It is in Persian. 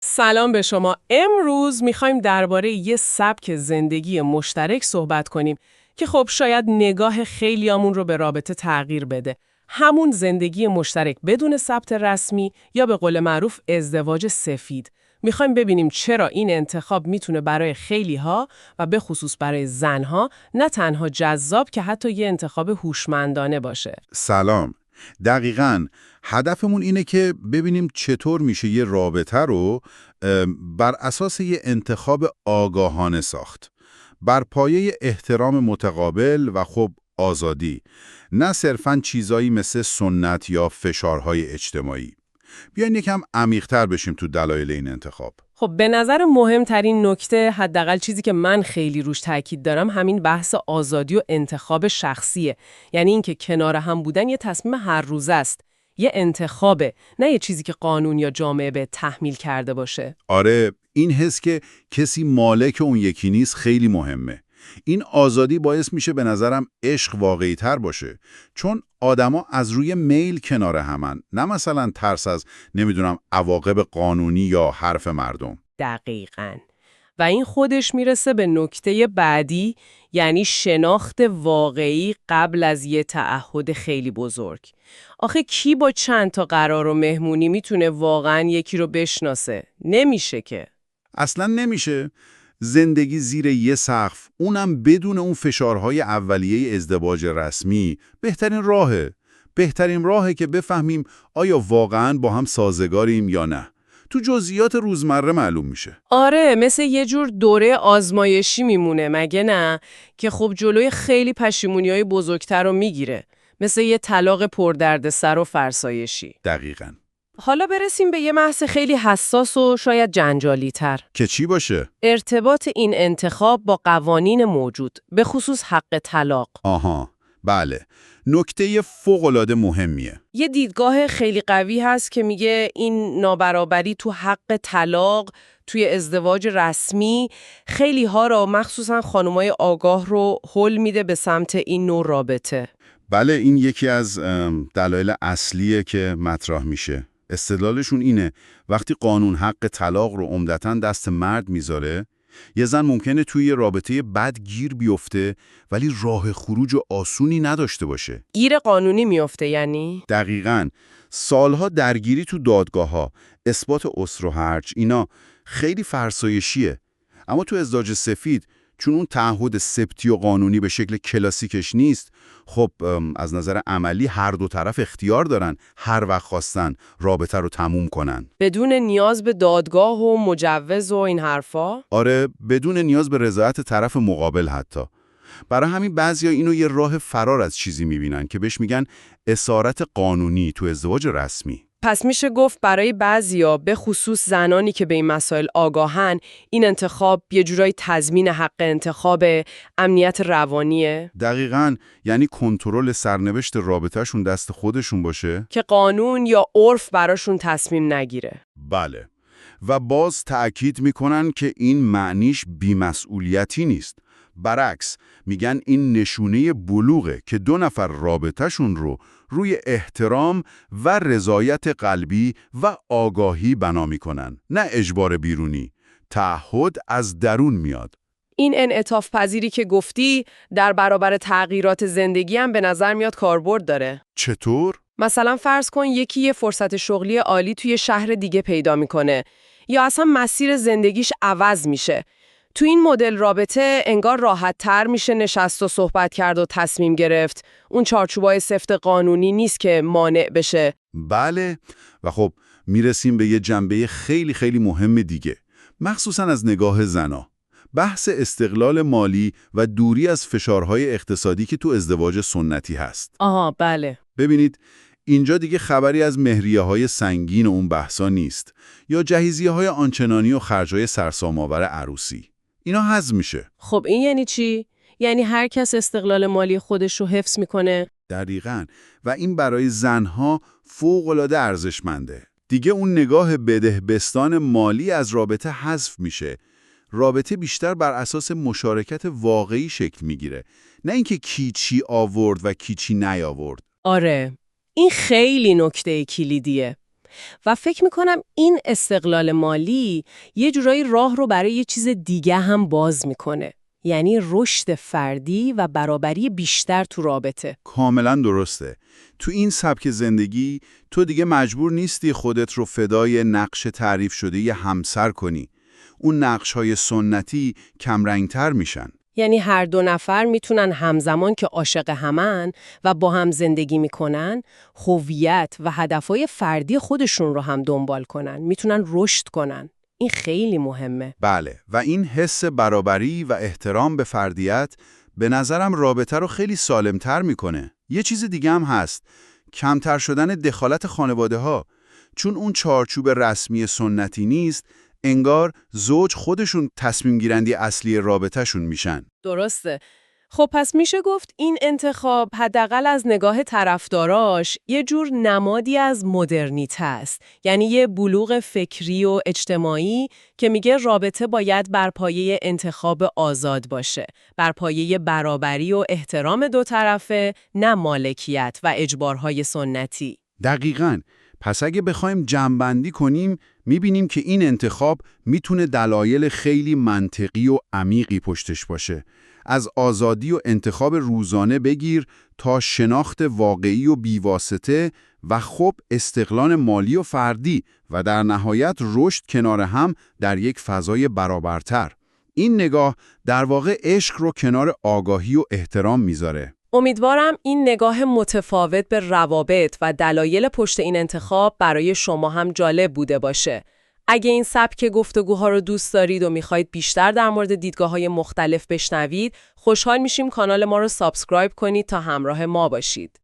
سلام به شما. امروز میخوایم درباره یه سبک زندگی مشترک صحبت کنیم که خب شاید نگاه خیلیامون رو به رابطه تغییر بده. همون زندگی مشترک بدون ثبت رسمی یا به قول معروف ازدواج سفید. میخوایم ببینیم چرا این انتخاب میتونه برای خیلی‌ها و به خصوص برای زنها نه تنها جذاب که حتی یه انتخاب هوشمندانه باشه. سلام. دقیقاً هدفمون اینه که ببینیم چطور میشه یه رابطه رو بر اساس یه انتخاب آگاهانه ساخت. بر پایه احترام متقابل و خب آزادی. نه صرفاً چیزایی مثل سنت یا فشارهای اجتماعی. بیاین یکم عمیق‌تر بشیم تو دلایل این انتخاب. خب به نظر مهمترین نکته، حداقل چیزی که من خیلی روش تاکید دارم، همین بحث آزادی و انتخاب شخصیه. یعنی اینکه کنار هم بودن یه تصمیم هر روزه است، یه انتخابه، نه یه چیزی که قانون یا جامعه به تحمیل کرده باشه. آره، این حس که کسی مالک اون یکی نیست خیلی مهمه. این آزادی باعث میشه به نظرم عشق واقعی تر باشه، چون آدما از روی میل کنار همن، نه مثلا ترس از عواقب قانونی یا حرف مردم. دقیقاً. و این خودش میرسه به نکته بعدی، یعنی شناخت واقعی قبل از یه تعهد خیلی بزرگ. آخه کی با چند تا قرار و مهمونی میتونه واقعاً یکی رو بشناسه؟ نمیشه که. اصلا نمیشه. زندگی زیر یه سقف، اونم بدون اون فشارهای اولیه ازدواج رسمی، بهترین راهه که بفهمیم آیا واقعاً با هم سازگاریم یا نه. تو جزئیات روزمره معلوم میشه. آره، مثل یه جور دوره آزمایشی میمونه، مگه نه؟ که خب جلوی خیلی پشیمونی‌های بزرگتر رو میگیره. مثل یه طلاق پردردسر و فرسایشی. دقیقاً. حالا برسیم به یه بحث خیلی حساس و شاید جنجالی تر. که چی باشه؟ ارتباط این انتخاب با قوانین موجود، به خصوص حق طلاق. آها، بله. نکته فوق‌العاده مهمیه. یه دیدگاه خیلی قوی هست که میگه این نابرابری تو حق طلاق توی ازدواج رسمی خیلی ها را، مخصوصا خانمای آگاه رو هل میده به سمت این نوع رابطه. بله، این یکی از دلایل اصلیه که مطرح میشه. استدلالشون اینه وقتی قانون حق طلاق رو عمدتاً دست مرد میذاره، یه زن ممکنه توی یه رابطه بد گیر بیفته ولی راه خروج آسونی نداشته باشه. گیر قانونی میفته یعنی؟ دقیقاً. سالها درگیری تو دادگاه‌ها، اثبات اسر و هرج، اینا خیلی فرسایشیه. اما تو ازدواج سفید، چون اون تعهد ثبتی و قانونی به شکل کلاسیکش نیست، خب از نظر عملی هر دو طرف اختیار دارن هر وقت خواستن رابطه رو تموم کنن. بدون نیاز به دادگاه و مجوز و این حرفا؟ آره، بدون نیاز به رضایت طرف مقابل حتی. برای همین بعضیا اینو یه راه فرار از چیزی میبینن که بهش میگن اسارت قانونی تو ازدواج رسمی. پس میشه گفت برای بعضیا، به خصوص زنانی که به این مسائل آگاهن، این انتخاب یه جورای تضمین حق انتخاب، امنیت روانیه. دقیقاً. یعنی کنترل سرنوشت رابطهشون دست خودشون باشه که قانون یا عرف براشون تصمیم نگیره. بله. و باز تأکید میکنن که این معنیش بی‌مسئولیتی نیست. برعکس، میگن این نشونه بلوغه که دو نفر رابطهشون رو روی احترام و رضایت قلبی و آگاهی بنا میکنن، نه اجبار بیرونی. تعهد از درون میاد. این انعطاف پذیری که گفتی در برابر تغییرات زندگی هم به نظر میاد کاربرد داره. چطور؟ مثلا فرض کن یکی یه فرصت شغلی عالی توی شهر دیگه پیدا میکنه یا اصلا مسیر زندگیش عوض میشه. تو این مدل رابطه انگار راحت تر میشه نشست و صحبت کرد و تصمیم گرفت. اون چارچوبای سفت قانونی نیست که مانع بشه. بله. و خب میرسیم به یه جنبه خیلی خیلی مهم دیگه، مخصوصا از نگاه زنا. بحث استقلال مالی و دوری از فشارهای اقتصادی که تو ازدواج سنتی هست. آها، بله. ببینید، اینجا دیگه خبری از مهریه‌های سنگین اون بحثا نیست یا جهیزیه‌های آنچنانی و خرج‌های سرسام‌آور عروسی. اینا حذف میشه. خب این یعنی چی؟ یعنی هر کس استقلال مالی خودش رو حفظ میکنه؟ دقیقاً. و این برای زنها فوق‌العاده ارزشمنده. دیگه اون نگاه بدهبستان مالی از رابطه حذف میشه. رابطه بیشتر بر اساس مشارکت واقعی شکل میگیره، نه اینکه کی چی آورد و کی چی نیاورد. آره، این خیلی نکته کلیدیه. و فکر میکنم این استقلال مالی یه جورایی راه رو برای یه چیز دیگه هم باز میکنه. یعنی رشد فردی و برابری بیشتر تو رابطه. کاملا درسته. تو این سبک زندگی تو دیگه مجبور نیستی خودت رو فدای نقش تعریف شده ی همسر کنی. اون نقش‌های سنتی کمرنگتر میشن. یعنی هر دو نفر میتونن همزمان که عاشق همن و با هم زندگی میکنن، هویت و هدفهای فردی خودشون رو هم دنبال کنن، میتونن رشد کنن. این خیلی مهمه. بله، و این حس برابری و احترام به فردیت به نظرم رابطه رو خیلی سالمتر میکنه. یه چیز دیگه هم هست، کمتر شدن دخالت خانواده ها. چون اون چارچوب رسمی سنتی نیست، انگار زوج خودشون تصمیم گیرندی اصلی رابطهشون میشن. درسته. خب پس میشه گفت این انتخاب حداقل از نگاه طرفداراش یه جور نمادی از مدرنیته است. یعنی یه بلوغ فکری و اجتماعی که میگه رابطه باید بر پایه انتخاب آزاد باشه، بر پایه برابری و احترام دو طرفه، نه مالکیت و اجبارهای سنتی. دقیقاً. پس اگه بخوایم جمع‌بندی کنیم، میبینیم که این انتخاب میتونه دلایل خیلی منطقی و عمیقی پشتش باشه. از آزادی و انتخاب روزانه بگیر تا شناخت واقعی و بیواسطه و خب استقلال مالی و فردی و در نهایت رشد کنار هم در یک فضای برابرتر. این نگاه در واقع عشق رو کنار آگاهی و احترام میذاره. امیدوارم این نگاه متفاوت به روابط و دلایل پشت این انتخاب برای شما هم جالب بوده باشه. اگه این سبک گفتگوها رو دوست دارید و میخواید بیشتر در مورد دیدگاه‌های مختلف بشنوید، خوشحال میشیم کانال ما رو سابسکرایب کنید تا همراه ما باشید.